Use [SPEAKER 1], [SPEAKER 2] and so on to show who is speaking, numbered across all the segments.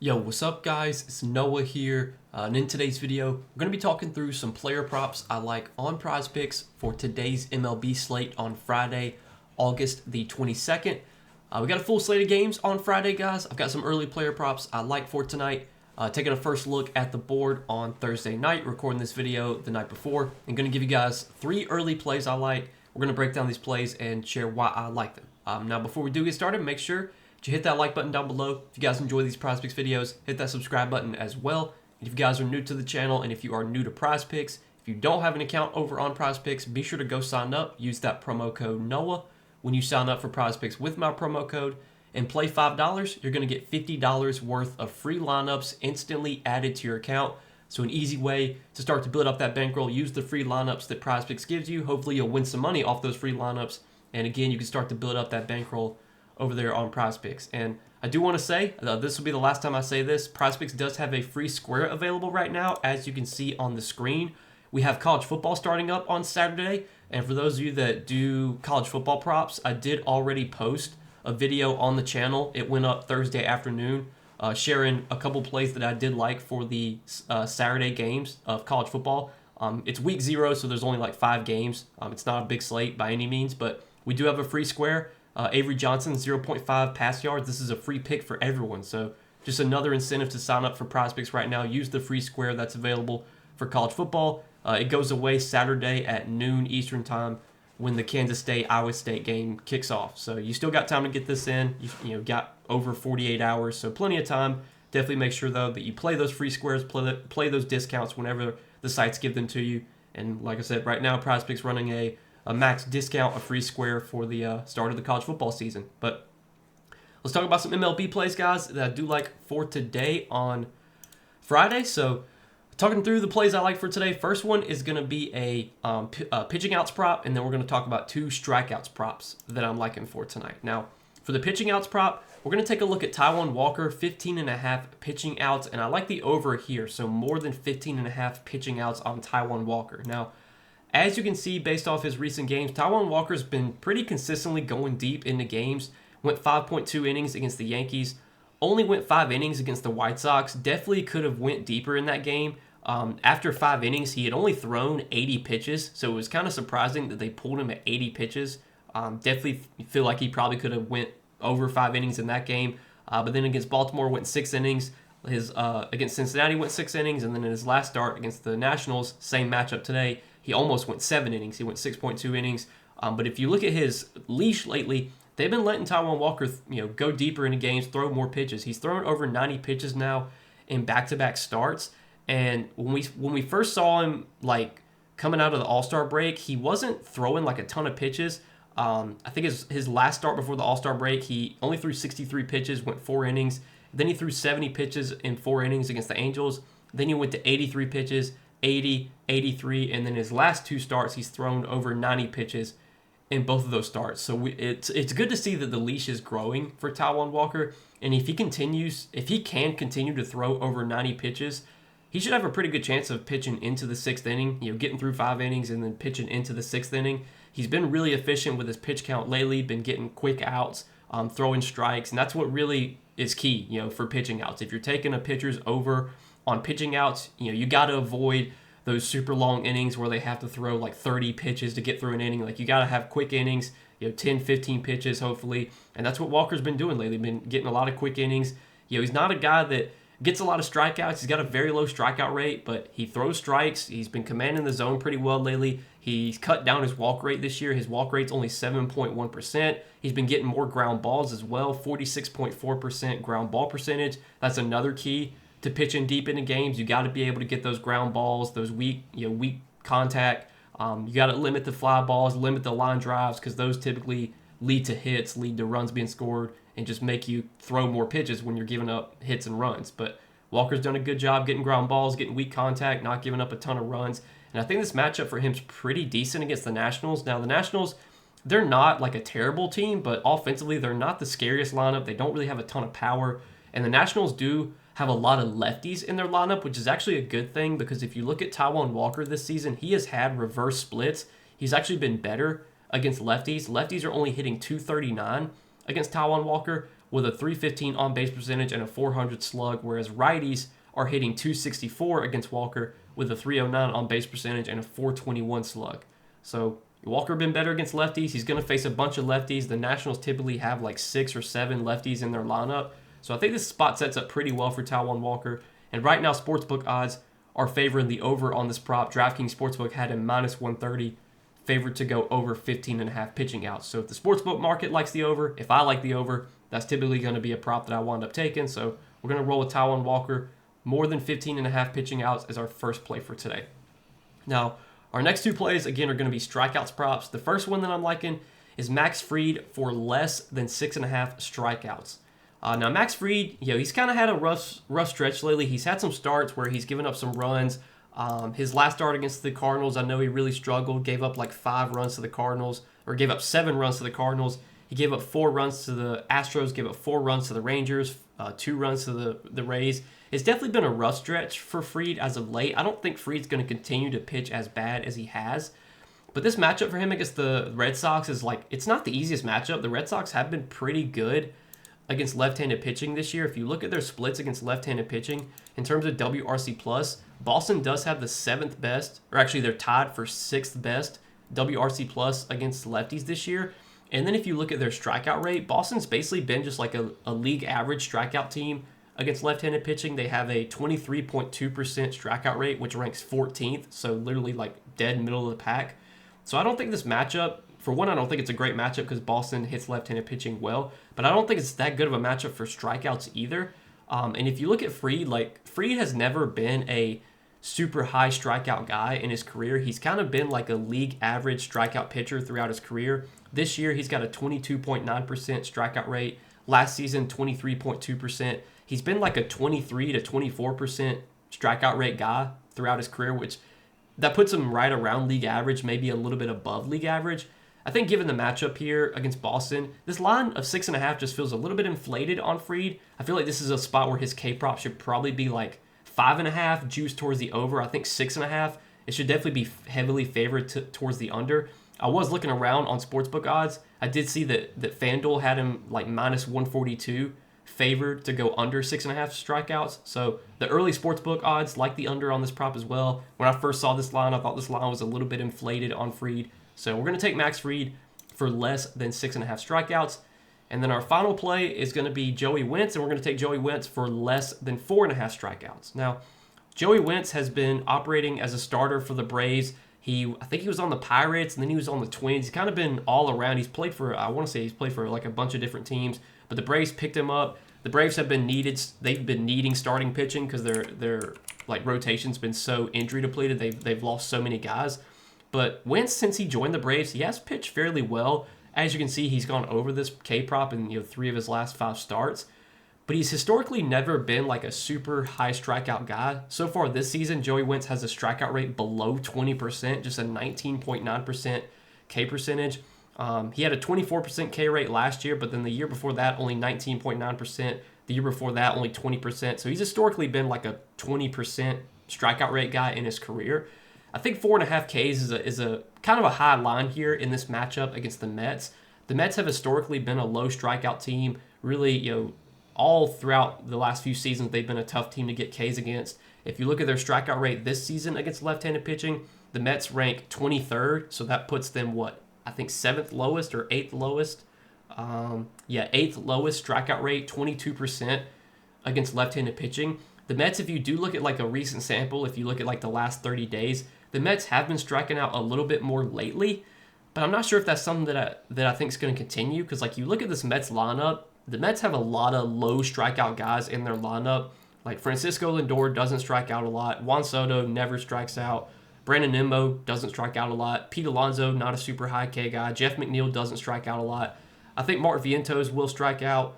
[SPEAKER 1] Yo, what's up guys? It's Noah here, and in today's video, we're going to be talking through some player props I like on Prizepicks for today's MLB slate on Friday, August the 22nd. We got a full slate of games on Friday, guys. I've got some early player props I like for tonight. Taking a first look at the board on Thursday night, recording this video the night before, and going to give you guys 3 early plays I like. We're going to break down these plays and share why I like them. Now, before we do get started, make sure you hit that like button down below. If you guys enjoy these Prizepicks videos, hit that subscribe button as well. And if you guys are new to the channel and if you are new to Prizepicks, if you don't have an account over on Prizepicks, be sure to go sign up. Use that promo code NOAH when you sign up for Prizepicks with my promo code and play $5. You're going to get $50 worth of free lineups instantly added to your account. So an easy way to start to build up that bankroll. Use the free lineups that Prizepicks gives you. Hopefully you'll win some money off those free lineups. And again, you can start to build up that bankroll over there on Prizepicks. And I do want to say, this will be the last time I say this, Prizepicks does have a free square available right now, as you can see on the screen. We have college football starting up on Saturday, and for those of you that do college football props, I did already post a video on the channel. It went up Thursday afternoon, sharing a couple plays that I did like for the Saturday games of college football. It's week 0, so there's only like 5 games. It's not a big slate by any means, but we do have a free square. Avery Johnson, 0.5 pass yards. This is a free pick for everyone. So just another incentive to sign up for Prizepicks right now. Use the free square that's available for college football. It goes away Saturday at noon Eastern time when the Kansas State-Iowa State game kicks off. So you still got time to get this in. You got over 48 hours, so plenty of time. Definitely make sure, though, that you play those free squares, play those discounts whenever the sites give them to you. And like I said, right now, Prizepicks running a max discount, a free square for the start of the college football season. But let's talk about some MLB plays, guys, that I do like for today on Friday. So talking through the plays I like for today, first one is going to be a pitching outs prop, and then we're going to talk about 2 strikeouts props that I'm liking for tonight. Now, for the pitching outs prop, we're going to take a look at Taijuan Walker, 15.5 pitching outs, and I like the over here, so more than 15.5 pitching outs on Taijuan Walker. Now, as you can see, based off his recent games, Taijuan Walker's been pretty consistently going deep into games. Went 5.2 innings against the Yankees. Only went 5 innings against the White Sox. Definitely could have went deeper in that game. After 5 innings, he had only thrown 80 pitches, so it was kind of surprising that they pulled him at 80 pitches. Definitely feel like he probably could have went over 5 innings in that game. But then against Baltimore, went 6 innings. Against Cincinnati, went 6 innings. And then in his last start against the Nationals, same matchup today, he almost went 7 innings. He went 6.2 innings. But if you look at his leash lately, they've been letting Taijuan Walker, go deeper into games, throw more pitches. He's thrown over 90 pitches now in back-to-back starts. And when we first saw him coming out of the All-Star break, he wasn't throwing a ton of pitches. I think his last start before the All-Star break, he only threw 63 pitches, went 4 innings. Then he threw 70 pitches in 4 innings against the Angels. Then he went to 83 pitches. 80, 83, and then his last 2 starts, he's thrown over 90 pitches in both of those starts. So it's good to see that the leash is growing for Taijuan Walker, and if he can continue to throw over 90 pitches, he should have a pretty good chance of pitching into the 6th inning, getting through 5 innings and then pitching into the 6th inning. He's been really efficient with his pitch count lately, been getting quick outs, throwing strikes, and that's what really is key, for pitching outs. If you're taking a pitcher's over on pitching outs, you got to avoid those super long innings where they have to throw 30 pitches to get through an inning. You got to have quick innings, 10, 15 pitches hopefully. And that's what Walker's been doing lately. Been getting a lot of quick innings. He's not a guy that gets a lot of strikeouts. He's got a very low strikeout rate, but he throws strikes. He's been commanding the zone pretty well lately. He's cut down his walk rate this year. His walk rate's only 7.1%. He's been getting more ground balls as well, 46.4% ground ball percentage. That's another key to pitching deep into games. You got to be able to get those ground balls, those weak contact. You got to limit the fly balls, limit the line drives, because those typically lead to hits, lead to runs being scored, and just make you throw more pitches when you're giving up hits and runs. But Walker's done a good job getting ground balls, getting weak contact, not giving up a ton of runs. And I think this matchup for him is pretty decent against the Nationals. Now, the Nationals, they're not a terrible team, but offensively, they're not the scariest lineup. They don't really have a ton of power. And the Nationals do have a lot of lefties in their lineup, which is actually a good thing, because if you look at Taijuan Walker this season, he has had reverse splits. He's actually been better against lefties. Lefties are only hitting 239 against Taijuan Walker, with a 315 on base percentage and a 400 slug, whereas righties are hitting 264 against Walker with a 309 on base percentage and a 421 slug. So Walker been better against lefties. He's going to face a bunch of lefties. The Nationals typically have like 6 or 7 lefties in their lineup. So I think this spot sets up pretty well for Taijuan Walker. And right now, sportsbook odds are favoring the over on this prop. DraftKings Sportsbook had him minus 130, favored to go over 15.5 pitching outs. So if the sportsbook market likes the over, if I like the over, that's typically going to be a prop that I wind up taking. So we're going to roll with Taijuan Walker. More than 15.5 pitching outs as our first play for today. Now, our next 2 plays, again, are going to be strikeouts props. The first one that I'm liking is Max Fried for less than 6.5 strikeouts. Now, Max Fried, he's kind of had a rough stretch lately. He's had some starts where he's given up some runs. His last start against the Cardinals, I know he really struggled, gave up like 5 runs to the Cardinals, or gave up 7 runs to the Cardinals. He gave up 4 runs to the Astros, gave up 4 runs to the Rangers, 2 runs to the Rays. It's definitely been a rough stretch for Fried as of late. I don't think Fried's going to continue to pitch as bad as he has. But this matchup for him against the Red Sox is it's not the easiest matchup. The Red Sox have been pretty good against left-handed pitching this year. If you look at their splits against left-handed pitching, in terms of WRC+, Boston does have the 7th best, or actually they're tied for 6th best WRC+ against lefties this year. And then if you look at their strikeout rate, Boston's basically been just like a league average strikeout team against left-handed pitching. They have a 23.2% strikeout rate, which ranks 14th, so literally like dead middle of the pack. So I don't think this matchup, for one, I don't think it's a great matchup because Boston hits left-handed pitching well, but I don't think it's that good of a matchup for strikeouts either. And if you look at Fried, Fried has never been a super high strikeout guy in his career. He's kind of been like a league average strikeout pitcher throughout his career. This year, he's got a 22.9% strikeout rate. Last season, 23.2%. He's been like a 23 to 24% strikeout rate guy throughout his career, which that puts him right around league average, maybe a little bit above league average. I think given the matchup here against Boston, this line of 6.5 just feels a little bit inflated on Fried. I feel like this is a spot where his K-prop should probably be like 5.5, juice towards the over. I think 6.5. It should definitely be heavily favored towards the under. I was looking around on sportsbook odds. I did see that FanDuel had him like minus 142 favored to go under 6.5 strikeouts. So the early sportsbook odds like the under on this prop as well. When I first saw this line, I thought this line was a little bit inflated on Fried. So we're going to take Max Fried for less than 6.5 strikeouts. And then our final play is going to be Joey Wentz, and we're going to take Joey Wentz for less than 4.5 strikeouts. Now, Joey Wentz has been operating as a starter for the Braves. I think he was on the Pirates, and then he was on the Twins. He's kind of been all around. He's played for, I want to say he's played for like a bunch of different teams, but the Braves picked him up. The Braves have been they've been needing starting pitching because their like rotation's been so injury depleted. They've lost so many guys. But Wentz, since he joined the Braves, he has pitched fairly well. As you can see, he's gone over this K-prop in 3 of his last 5 starts. But he's historically never been like a super high strikeout guy. So far this season, Joey Wentz has a strikeout rate below 20%, just a 19.9% K percentage. He had a 24% K rate last year, but then the year before that, only 19.9%. The year before that, only 20%. So he's historically been like a 20% strikeout rate guy in his career. I think 4.5 Ks is a kind of a high line here in this matchup against the Mets. The Mets have historically been a low strikeout team. Really, all throughout the last few seasons, they've been a tough team to get Ks against. If you look at their strikeout rate this season against left-handed pitching, the Mets rank 23rd, so that puts them, I think 7th lowest or 8th lowest? 8th lowest strikeout rate, 22% against left-handed pitching. The Mets, if you do look at like a recent sample, if you look at like the last 30 days, the Mets have been striking out a little bit more lately, but I'm not sure if that's something that I think is going to continue, because like you look at this Mets lineup, the Mets have a lot of low strikeout guys in their lineup. Like Francisco Lindor doesn't strike out a lot. Juan Soto never strikes out. Brandon Nimmo doesn't strike out a lot. Pete Alonso, not a super high K guy. Jeff McNeil doesn't strike out a lot. I think Mark Vientos will strike out.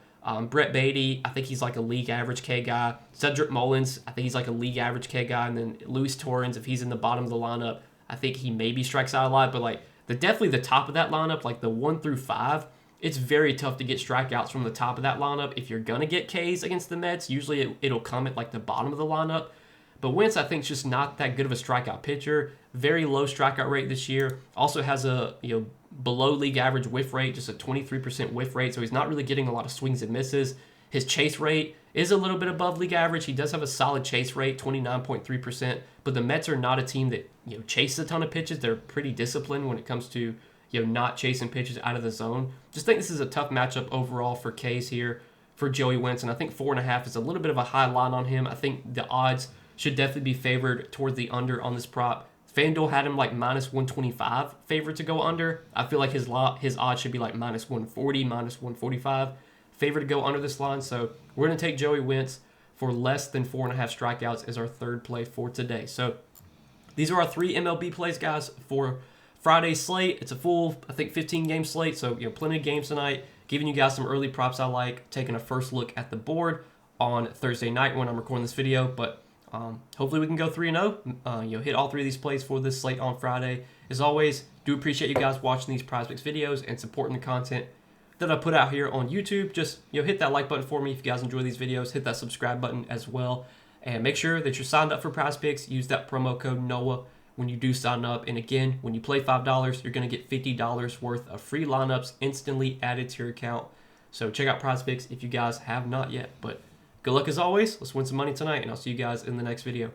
[SPEAKER 1] Brett Beatty, I think he's like a league average K guy. Cedric Mullins, I think he's like a league average K guy. And then Luis Torrens, if he's in the bottom of the lineup, I think he maybe strikes out a lot. But like definitely the top of that lineup, like the 1 through 5, it's very tough to get strikeouts from the top of that lineup. If you're going to get Ks against the Mets, usually it'll come at like the bottom of the lineup. But Wentz, I think, is just not that good of a strikeout pitcher. Very low strikeout rate this year. Also has a below league average whiff rate, just a 23% whiff rate. So he's not really getting a lot of swings and misses. His chase rate is a little bit above league average. He does have a solid chase rate, 29.3%. But the Mets are not a team that chases a ton of pitches. They're pretty disciplined when it comes to not chasing pitches out of the zone. Just think this is a tough matchup overall for K's here for Joey Wentz, and I think 4.5 is a little bit of a high line on him. I think the odds should definitely be favored towards the under on this prop. FanDuel had him like minus 125 favorite to go under. I feel like his odds should be like minus 140, minus 145 favorite to go under this line. So we're going to take Joey Wentz for less than 4.5 strikeouts as our third play for today. So these are our 3 MLB plays, guys, for Friday's slate. It's a full, I think, 15-game slate, so plenty of games tonight. Giving you guys some early props I like, taking a first look at the board on Thursday night when I'm recording this video. But hopefully we can go 3-0. Hit all 3 of these plays for this slate on Friday. As always, do appreciate you guys watching these Prizepicks videos and supporting the content that I put out here on YouTube. Just hit that like button for me if you guys enjoy these videos. Hit that subscribe button as well, and make sure that you're signed up for Prizepicks. Use that promo code NOAH when you do sign up. And again, when you play $5, you're going to get $50 worth of free lineups instantly added to your account. So check out Prizepicks if you guys have not yet. But good luck as always. Let's win some money tonight, and I'll see you guys in the next video.